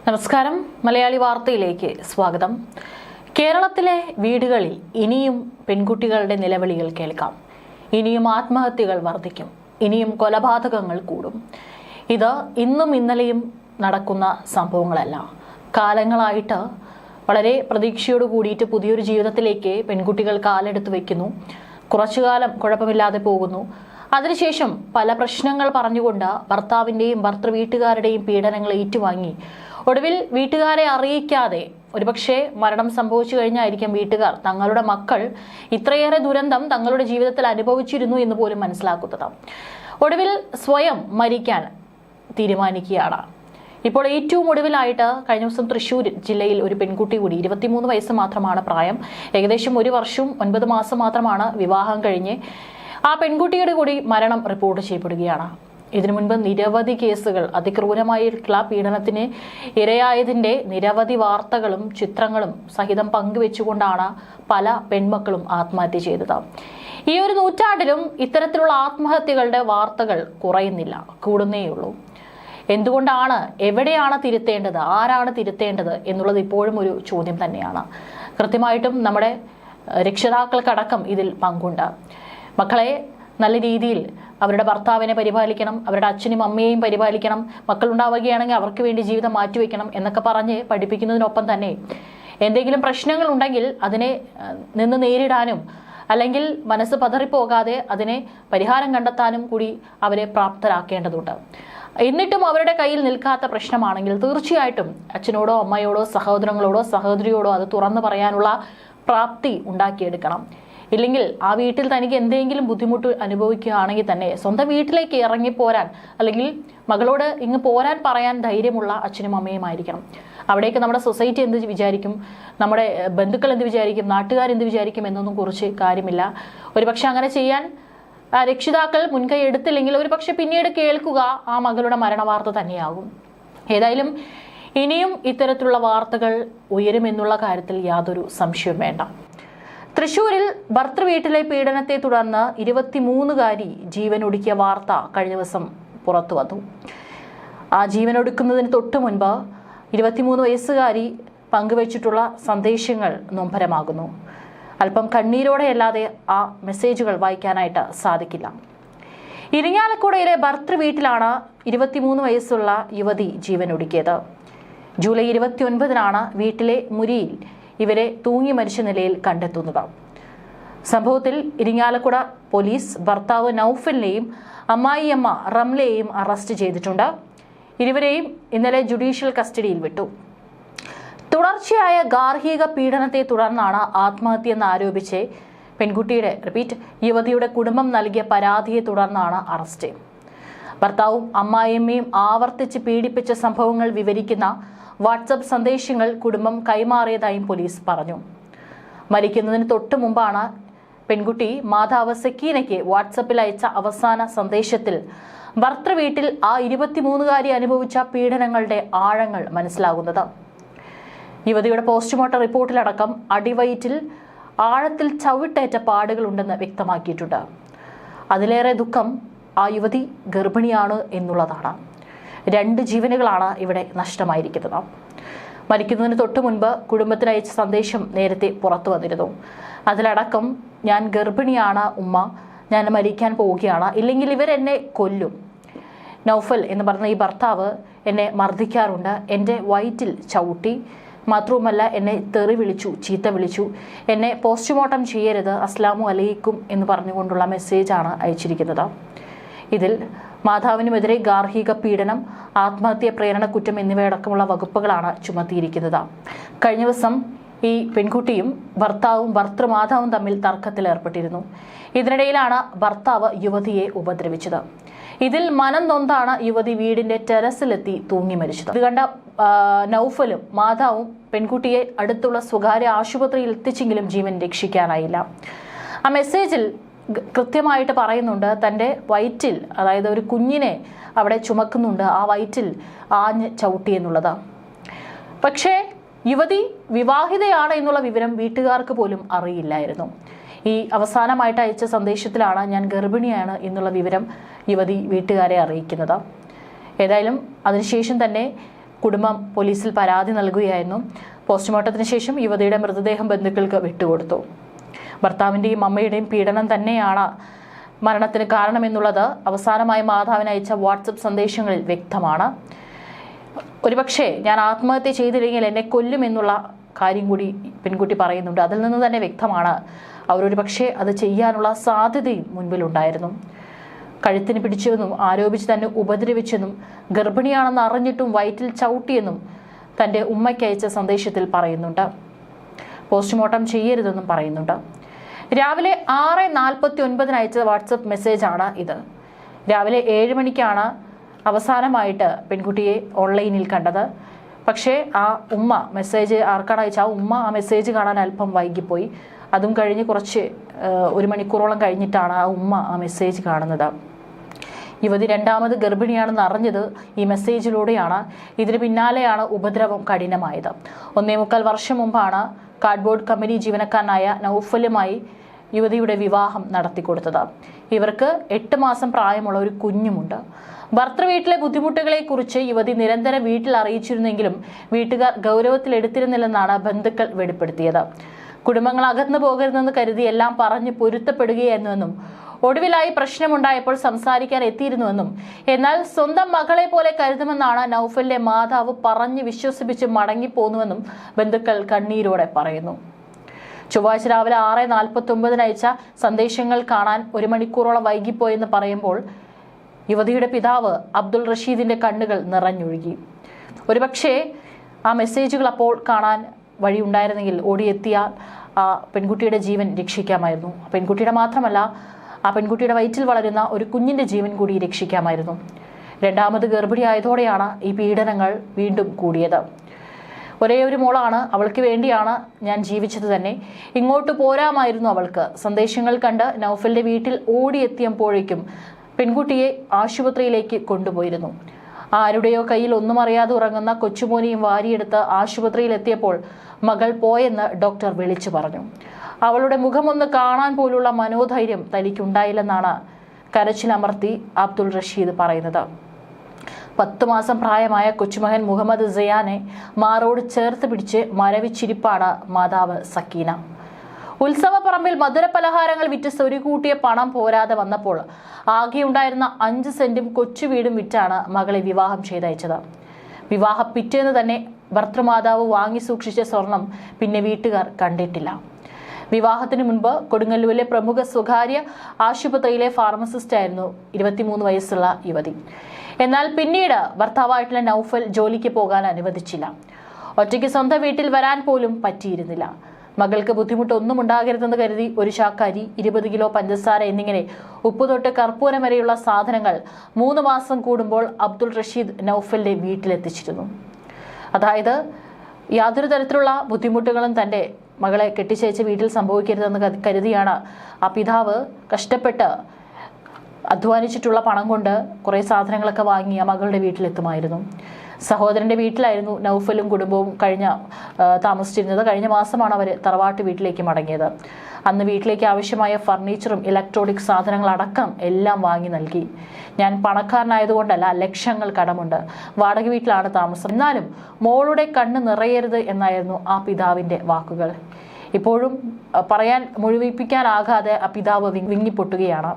നമസ്കാരം, മലയാളി വാർത്തയിലേക്ക് സ്വാഗതം. കേരളത്തിലെ വീടുകളിൽ ഇനിയും പെൺകുട്ടികളുടെ നിലവിളികൾ കേൾക്കാം. ഇനിയും ആത്മഹത്യകൾ വർദ്ധിക്കും. ഇനിയും കൊലപാതകങ്ങൾ കൂടും. ഇത് ഇന്നും ഇന്നലെയും നടക്കുന്ന സംഭവങ്ങളല്ല. കാലങ്ങളായിട്ട് വളരെ പ്രതീക്ഷയോട് കൂടിയിട്ട് പുതിയൊരു ജീവിതത്തിലേക്ക് പെൺകുട്ടികൾ കാലെടുത്ത് വയ്ക്കുന്നു. കുറച്ചുകാലം കുഴപ്പമില്ലാതെ പോകുന്നു. അതിനുശേഷം പല പ്രശ്നങ്ങൾ പറഞ്ഞുകൊണ്ട് ഭർത്താവിൻ്റെയും ഭർത്തൃ വീട്ടുകാരുടെയും പീഡനങ്ങൾ ഏറ്റുവാങ്ങി ഒടുവിൽ വീട്ടുകാരെ അറിയിക്കാതെ ഒരുപക്ഷെ മരണം സംഭവിച്ചു കഴിഞ്ഞായിരിക്കും വീട്ടുകാർ തങ്ങളുടെ മക്കൾ ഇത്രയേറെ ദുരന്തം തങ്ങളുടെ ജീവിതത്തിൽ അനുഭവിച്ചിരുന്നു എന്ന് പോലും മനസ്സിലാക്കുന്നത്. ഒടുവിൽ സ്വയം മരിക്കാൻ തീരുമാനിക്കുകയാണ്. ഇപ്പോൾ ഏറ്റവും ഒടുവിലായിട്ട് കഴിഞ്ഞ ദിവസം തൃശ്ശൂർ ജില്ലയിൽ ഒരു പെൺകുട്ടി കൂടി 23 വയസ്സ് മാത്രമാണ് പ്രായം. ഏകദേശം 1 വർഷവും 9 മാസം മാത്രമാണ് വിവാഹം കഴിഞ്ഞ് ആ പെൺകുട്ടിയുടെ കൂടി മരണം റിപ്പോർട്ട് ചെയ്യപ്പെടുകയാണ്. ഇതിനു മുൻപ് നിരവധി കേസുകൾ അതിക്രൂരമായിട്ടുള്ള പീഡനത്തിന് ഇരയായതിൻ്റെ നിരവധി വാർത്തകളും ചിത്രങ്ങളും സഹിതം പങ്കുവെച്ചുകൊണ്ടാണ് പല പെൺമക്കളും ആത്മഹത്യ ചെയ്തത്. ഈ ഒരു നൂറ്റാണ്ടിലും ഇത്തരത്തിലുള്ള ആത്മഹത്യകളുടെ വാർത്തകൾ കുറയുന്നില്ല, കൂടുന്നേയുള്ളൂ. എന്തുകൊണ്ടാണ്, എവിടെയാണ് തിരുത്തേണ്ടത്, ആരാണ് തിരുത്തേണ്ടത് എന്നുള്ളത് ഇപ്പോഴും ഒരു ചോദ്യം തന്നെയാണ്. കൃത്യമായിട്ടും നമ്മുടെ രക്ഷിതാക്കൾക്കടക്കം ഇതിൽ പങ്കുണ്ട്. മക്കളെ നല്ല രീതിയിൽ അവരുടെ ഭർത്താവിനെ പരിപാലിക്കണം, അവരുടെ അച്ഛനും അമ്മയെയും പരിപാലിക്കണം, മക്കളുണ്ടാവുകയാണെങ്കിൽ അവർക്ക് വേണ്ടി ജീവിതം മാറ്റിവെക്കണം എന്നൊക്കെ പറഞ്ഞ് പഠിപ്പിക്കുന്നതിനൊപ്പം തന്നെ എന്തെങ്കിലും പ്രശ്നങ്ങൾ ഉണ്ടെങ്കിൽ അതിനെ നിന്ന് നേരിടാനും അല്ലെങ്കിൽ മനസ്സ് പതറിപ്പോകാതെ അതിനെ പരിഹാരം കണ്ടെത്താനും കൂടി അവരെ പ്രാപ്തരാക്കേണ്ടതുണ്ട്. എന്നിട്ടും അവരുടെ കയ്യിൽ നിൽക്കാത്ത പ്രശ്നമാണെങ്കിൽ തീർച്ചയായിട്ടും അച്ഛനോടോ അമ്മയോടോ സഹോദരങ്ങളോടോ സഹോദരിയോടോ അത് തുറന്നു പറയാനുള്ള പ്രാപ്തി ഉണ്ടാക്കിയെടുക്കണം. ഇല്ലെങ്കിൽ ആ വീട്ടിൽ തനിക്ക് എന്തെങ്കിലും ബുദ്ധിമുട്ട് അനുഭവിക്കുകയാണെങ്കിൽ തന്നെ സ്വന്തം വീട്ടിലേക്ക് ഇറങ്ങിപ്പോരാൻ അല്ലെങ്കിൽ മകളോട് ഇങ്ങ് പോരാൻ പറയാൻ ധൈര്യമുള്ള അച്ഛനും അമ്മയുമായിരിക്കണം. അവിടേക്ക് നമ്മുടെ സൊസൈറ്റി എന്ത് വിചാരിക്കും, നമ്മുടെ ബന്ധുക്കൾ എന്ത് വിചാരിക്കും, നാട്ടുകാരെന്ത് വിചാരിക്കും എന്നൊന്നും കുറിച്ച് കാര്യമില്ല. ഒരുപക്ഷെ അങ്ങനെ ചെയ്യാൻ രക്ഷിതാക്കൾ മുൻകൈ എടുത്തില്ലെങ്കിൽ ഒരുപക്ഷെ പിന്നീട് കേൾക്കുക ആ മകളുടെ മരണവാർത്ത തന്നെയാകും. ഏതായാലും ഇനിയും ഇത്തരത്തിലുള്ള വാർത്തകൾ ഉയരുമെന്നുള്ള കാര്യത്തിൽ യാതൊരു സംശയവും വേണ്ട. തൃശ്ശൂരിൽ ഭർത്തൃ വീട്ടിലെ പീഡനത്തെ തുടർന്ന് 23-കാരി ജീവനൊടുക്കിയ വാർത്ത കഴിഞ്ഞ ദിവസം പുറത്തു വന്നു. ആ ജീവനൊടുക്കുന്നതിന് തൊട്ടു മുൻപ് 23 വയസ്സുകാരി പങ്കുവച്ചിട്ടുള്ള സന്ദേശങ്ങൾ നൊമ്പരമാകുന്നു. അല്പം കണ്ണീരോടെയല്ലാതെ ആ മെസ്സേജുകൾ വായിക്കാനായിട്ട് സാധിക്കില്ല. ഇരിങ്ങാലക്കുടയിലെ ഭർത്തൃ വീട്ടിലാണ് 23 വയസ്സുള്ള യുവതി ജീവനൊടുക്കിയത്. ജൂലൈ 29-നാണ് വീട്ടിലെ മുറിയിൽ ഇവരെ തൂങ്ങി മരിച്ച നിലയിൽ കണ്ടെത്തുന്നത്. സംഭവത്തിൽ ഇരിങ്ങാലക്കുട പോലീസ് ഭർത്താവ് നൌഫലിനെയും അമ്മായിയമ്മ റംലയെയും അറസ്റ്റ് ചെയ്തിട്ടുണ്ട്. ഇരുവരെയും ഇന്നലെ ജുഡീഷ്യൽ കസ്റ്റഡിയിൽ വിട്ടു. തുടർച്ചയായ ഗാർഹിക പീഡനത്തെ തുടർന്നാണ് ആത്മഹത്യയെന്ന് ആരോപിച്ച് യുവതിയുടെ കുടുംബം നൽകിയ പരാതിയെ തുടർന്നാണ് അറസ്റ്റ്. ഭർത്താവും അമ്മായിയമ്മയും ആവർത്തിച്ച് പീഡിപ്പിച്ച സംഭവങ്ങൾ വിവരിക്കുന്ന വാട്സപ്പ് സന്ദേശങ്ങൾ കുടുംബം കൈമാറിയതായും പോലീസ് പറഞ്ഞു. മരിക്കുന്നതിന് തൊട്ടു മുമ്പാണ് പെൺകുട്ടി മാതാവ് സക്കീനയ്ക്ക് വാട്സപ്പിൽ അയച്ച അവസാന സന്ദേശത്തിൽ ഭർത്തൃ വീട്ടിൽ ആ 23-കാരി അനുഭവിച്ച പീഡനങ്ങളുടെ ആഴങ്ങൾ മനസ്സിലാകുന്നത്. യുവതിയുടെ പോസ്റ്റ്മോർട്ടം റിപ്പോർട്ടിലടക്കം അടിവയറ്റിൽ ആഴത്തിൽ ചവിട്ടേറ്റ പാടുകളുണ്ടെന്ന് വ്യക്തമാക്കിയിട്ടുണ്ട്. അതിലേറെ ദുഃഖം ആ യുവതി ഗർഭിണിയാണ് എന്നുള്ളതാണ്. 2 ജീവനുകളാണ് ഇവിടെ നഷ്ടമായിരിക്കുന്നത്. മരിക്കുന്നതിന് തൊട്ടു മുൻപ് കുടുംബത്തിന് അയച്ച സന്ദേശം നേരത്തെ പുറത്തു വന്നിരുന്നു. അതിലടക്കം, ഞാൻ ഗർഭിണിയാണ് ഉമ്മ, ഞാൻ മരിക്കാൻ പോവുകയാണ്, ഇല്ലെങ്കിൽ ഇവരെന്നെ കൊല്ലും. നൌഫൽ എന്ന് പറഞ്ഞ ഈ ഭർത്താവ് എന്നെ മർദ്ദിക്കാറുണ്ട്, എൻ്റെ വയറ്റിൽ ചവിട്ടി, മാത്രവുമല്ല എന്നെ തെറി വിളിച്ചു, ചീത്ത വിളിച്ചു, എന്നെ പോസ്റ്റ്മോർട്ടം ചെയ്യരുത്, അസ്ലാമു അലൈക്കും എന്ന് പറഞ്ഞുകൊണ്ടുള്ള മെസ്സേജാണ് അയച്ചിരിക്കുന്നത്. ഇതിൽ മാതാവിനുമെതിരെ ഗാർഹിക പീഡനം, ആത്മഹത്യ പ്രേരണക്കുറ്റം എന്നിവയടക്കമുള്ള വകുപ്പുകളാണ് ചുമത്തിയിരിക്കുന്നത്. കഴിഞ്ഞ ദിവസം ഈ പെൺകുട്ടിയും ഭർത്താവും ഭർത്തൃമാതാവും തമ്മിൽ തർക്കത്തിലേർപ്പെട്ടിരുന്നു. ഇതിനിടയിലാണ് ഭർത്താവ് യുവതിയെ ഉപദ്രവിച്ചത്. ഇതിൽ മനം നൊന്താണ് യുവതി വീടിന്റെ ടെറസിലെത്തി തൂങ്ങി മരിച്ചത്. ഇത് കണ്ട നൌഫലും മാതാവും പെൺകുട്ടിയെ അടുത്തുള്ള സ്വകാര്യ ആശുപത്രിയിൽ എത്തിച്ചെങ്കിലും ജീവൻ രക്ഷിക്കാനായില്ല. ആ മെസ്സേജിൽ കൃത്യമായിട്ട് പറയുന്നുണ്ട്, തൻ്റെ വയറ്റിൽ, അതായത് ഒരു കുഞ്ഞിനെ അവിടെ ചുമക്കുന്നുണ്ട്, ആ വയറ്റിൽ ആഞ്ഞ് ചവിട്ടി എന്നുള്ളത്. പക്ഷേ യുവതി വിവാഹിതയാണ് എന്നുള്ള വിവരം വീട്ടുകാർക്ക് പോലും അറിയില്ലായിരുന്നു. ഈ അവസാനമായിട്ട് അയച്ച സന്ദേശത്തിലാണ് ഞാൻ ഗർഭിണിയാണ് എന്നുള്ള വിവരം യുവതി വീട്ടുകാരെ അറിയിക്കുന്നത്. ഏതായാലും അതിനുശേഷം തന്നെ കുടുംബം പോലീസിൽ പരാതി നൽകുകയായിരുന്നു. പോസ്റ്റ്മോർട്ടത്തിന് ശേഷം യുവതിയുടെ മൃതദേഹം ബന്ധുക്കൾക്ക് വിട്ടുകൊടുത്തു. ഭർത്താവിൻ്റെയും അമ്മയുടെയും പീഡനം തന്നെയാണ് മരണത്തിന് കാരണമെന്നുള്ളത് അവസാനമായി മാതാവിന് അയച്ച വാട്സപ്പ് സന്ദേശങ്ങളിൽ വ്യക്തമാണ്. ഒരുപക്ഷെ ഞാൻ ആത്മഹത്യ ചെയ്തില്ലെങ്കിൽ എന്നെ കൊല്ലുമെന്നുള്ള കാര്യം കൂടി പെൺകുട്ടി പറയുന്നുണ്ട്. അതിൽ നിന്ന് തന്നെ വ്യക്തമാണ് അവരൊരു പക്ഷേ അത് ചെയ്യാനുള്ള സാധ്യതയും മുൻപിലുണ്ടായിരുന്നു. കഴുത്തിന് പിടിച്ചുവെന്നും ആരോപിച്ച് തന്നെ ഉപദ്രവിച്ചെന്നും ഗർഭിണിയാണെന്ന് അറിഞ്ഞിട്ടും വയറ്റിൽ ചവിട്ടിയെന്നും തൻ്റെ ഉമ്മയ്ക്ക് അയച്ച സന്ദേശത്തിൽ പറയുന്നുണ്ട്. പോസ്റ്റ്മോർട്ടം ചെയ്യരുതെന്നും പറയുന്നുണ്ട്. രാവിലെ 6:49 അയച്ച വാട്സപ്പ് മെസ്സേജാണ് ഇത്. രാവിലെ 7 മണിക്കാണ് അവസാനമായിട്ട് പെൺകുട്ടിയെ ഓൺലൈനിൽ കണ്ടത്. പക്ഷേ ആ ഉമ്മ മെസ്സേജ് ആർക്കാണ് അയച്ച ആ ഉമ്മ ആ മെസ്സേജ് കാണാൻ അല്പം വൈകിപ്പോയി. അതും കഴിഞ്ഞ് കുറച്ച് 1 മണിക്കൂറോളം കഴിഞ്ഞിട്ടാണ് ആ ഉമ്മ ആ മെസ്സേജ് കാണുന്നത്. യുവതി രണ്ടാമത് ഗർഭിണിയാണെന്ന് അറിഞ്ഞത് ഈ മെസ്സേജിലൂടെയാണ്. ഇതിന് പിന്നാലെയാണ് ഉപദ്രവം കഠിനമായത്. 1.25 വർഷം മുമ്പാണ് കാർഡ്ബോർഡ് കമ്പനി ജീവനക്കാരനായ നൗഫലുമായി യുവതിയുടെ വിവാഹം നടത്തിക്കൊടുത്തത്. ഇവർക്ക് 8 മാസം പ്രായമുള്ള ഒരു കുഞ്ഞുമുണ്ട്. ഭർത്തൃവീട്ടിലെ ബുദ്ധിമുട്ടുകളെക്കുറിച്ച് യുവതി നിരന്തരം വീട്ടിൽ അറിയിച്ചിരുന്നെങ്കിലും വീട്ടുകാർ ഗൗരവത്തിലെടുത്തിരുന്നില്ലെന്നാണ് ബന്ധുക്കൾ വെളിപ്പെടുത്തിയത്. കുടുംബങ്ങൾ അകന്നു പോകരുതെന്ന് കരുതി എല്ലാം പറഞ്ഞ് പൊരുത്തപ്പെടുകയായിരുന്നുവെന്നും ഒടുവിലായി പ്രശ്നമുണ്ടായപ്പോൾ സംസാരിക്കാൻ എത്തിയിരുന്നുവെന്നും എന്നാൽ സ്വന്തം മകളെ പോലെ കരുതുമെന്നാണ് നൗഫലിന്റെ മാതാവ് പറഞ്ഞ് വിശ്വസിപ്പിച്ച് മടങ്ങിപ്പോന്നുവെന്നും ബന്ധുക്കൾ കണ്ണീരോടെ പറയുന്നു. ചൊവ്വാഴ്ച രാവിലെ 6:49 അയച്ച സന്ദേശങ്ങൾ കാണാൻ 1 മണിക്കൂറോളം വൈകിപ്പോയെന്ന് പറയുമ്പോൾ യുവതിയുടെ പിതാവ് അബ്ദുൾ റഷീദിന്റെ കണ്ണുകൾ നിറഞ്ഞൊഴുകി. ഒരുപക്ഷെ ആ മെസ്സേജുകൾ അപ്പോൾ കാണാൻ വഴിയുണ്ടായിരുന്നെങ്കിൽ ഓടിയെത്തിയ ആ പെൺകുട്ടിയുടെ ജീവൻ രക്ഷിക്കാമായിരുന്നു. പെൺകുട്ടിയുടെ മാത്രമല്ല, ആ പെൺകുട്ടിയുടെ വയറ്റിൽ വളരുന്ന ഒരു കുഞ്ഞിന്റെ ജീവൻ കൂടി രക്ഷിക്കാമായിരുന്നു. രണ്ടാമത് ഗർഭിണിയായതോടെയാണ് ഈ പീഡനങ്ങൾ വീണ്ടും കൂടിയത്. ഒരേ ഒരു മോളാണ്, അവൾക്ക് വേണ്ടിയാണ് ഞാൻ ജീവിച്ചത് തന്നെ. ഇങ്ങോട്ട് പോരാമായിരുന്നു അവൾക്ക്. സന്ദേശങ്ങൾ കണ്ട് നൗഫലിന്റെ വീട്ടിൽ ഓടിയെത്തിയപ്പോഴേക്കും പെൺകുട്ടിയെ ആശുപത്രിയിലേക്ക് കൊണ്ടുപോയിരുന്നു. ആരുടെയോ കയ്യിൽ ഒന്നും അറിയാതെ ഉറങ്ങുന്ന കൊച്ചുമോനെയും വാരിയെടുത്ത് ആശുപത്രിയിൽ എത്തിയപ്പോൾ മകൾ പോയെന്ന് ഡോക്ടർ വിളിച്ചു പറഞ്ഞു. അവളുടെ മുഖമൊന്ന് കാണാൻ പോലുള്ള മനോധൈര്യം തനിക്കുണ്ടായില്ലെന്നാണ് കരച്ചിലമർത്തി അബ്ദുൾ റഷീദ് പറയുന്നത്. 10 മാസം പ്രായമായ കൊച്ചുമകൻ മുഹമ്മദ് സയാനെ മാറോട് ചേർത്ത് പിടിച്ച് മരവിച്ചിരിപ്പാണ് മാതാവ് സക്കീന. ഉത്സവപ്പറമ്പിൽ മധുരപലഹാരങ്ങൾ വിറ്റ് സ്വരുകൂട്ടിയ പണം പോരാതെ വന്നപ്പോൾ ആകെയുണ്ടായിരുന്ന 5 സെന്റും കൊച്ചു വീടും വിറ്റാണ് മകളെ വിവാഹം ചെയ്തയച്ചത്. വിവാഹ പിറ്റേന്ന് തന്നെ ഭർത്തൃമാതാവ് വാങ്ങി സൂക്ഷിച്ച സ്വർണം പിന്നെ വീട്ടുകാർ കണ്ടിട്ടില്ല. വിവാഹത്തിന് മുൻപ് കൊടുങ്ങല്ലൂരിലെ പ്രമുഖ സ്വകാര്യ ആശുപത്രിയിലെ ഫാർമസിസ്റ്റായിരുന്നു 23 വയസ്സുള്ള യുവതി. എന്നാൽ പിന്നീട് ഭർത്താവായിട്ടുള്ള നൗഫൽ ജോലിക്ക് പോകാൻ അനുവദിച്ചില്ല. ഒറ്റയ്ക്ക് സ്വന്തം വീട്ടിൽ വരാൻ പോലും പറ്റിയിരുന്നില്ല. മകൾക്ക് ബുദ്ധിമുട്ടൊന്നും ഉണ്ടാകരുതെന്ന് കരുതി ഒരു ചാക്ക് അരി, 20 കിലോ പഞ്ചസാര എന്നിങ്ങനെ ഉപ്പ് തൊട്ട് കർപ്പൂരം വരെയുള്ള സാധനങ്ങൾ 3 മാസം കൂടുമ്പോൾ അബ്ദുൾ റഷീദ് നൗഫലിന്റെ വീട്ടിലെത്തിച്ചിരുന്നു. അതായത് യാതൊരു തരത്തിലുള്ള ബുദ്ധിമുട്ടുകളും തൻ്റെ മകളെ കെട്ടിച്ചയച്ച വീട്ടിൽ സംഭവിക്കരുതെന്ന് കരുതിയാണ് ആ പിതാവ് കഷ്ടപ്പെട്ട് അധ്വാനിച്ചിട്ടുള്ള പണം കൊണ്ട് കുറേ സാധനങ്ങളൊക്കെ വാങ്ങി ആ മകളുടെ വീട്ടിലെത്തുമായിരുന്നു. സഹോദരൻ്റെ വീട്ടിലായിരുന്നു നൗഫലും കുടുംബവും താമസിച്ചിരുന്നത്. കഴിഞ്ഞ മാസമാണ് അവർ തറവാട്ട് വീട്ടിലേക്ക് മടങ്ങിയത്. അന്ന് വീട്ടിലേക്ക് ആവശ്യമായ ഫർണിച്ചറും ഇലക്ട്രോണിക് സാധനങ്ങളടക്കം എല്ലാം വാങ്ങി നൽകി. ഞാൻ പണക്കാരനായതുകൊണ്ടല്ല, ലക്ഷങ്ങൾ കടമുണ്ട്, വാടക വീട്ടിലാണ് താമസം, എന്നാലും മോളുടെ കണ്ണ് നിറയരുത് എന്നായിരുന്നു ആ പിതാവിൻ്റെ വാക്കുകൾ. ഇപ്പോഴും പറയാൻ മുഴുവിപ്പിക്കാനാകാതെ ആ പിതാവ് വിങ്ങിപ്പൊട്ടുകയാണ്.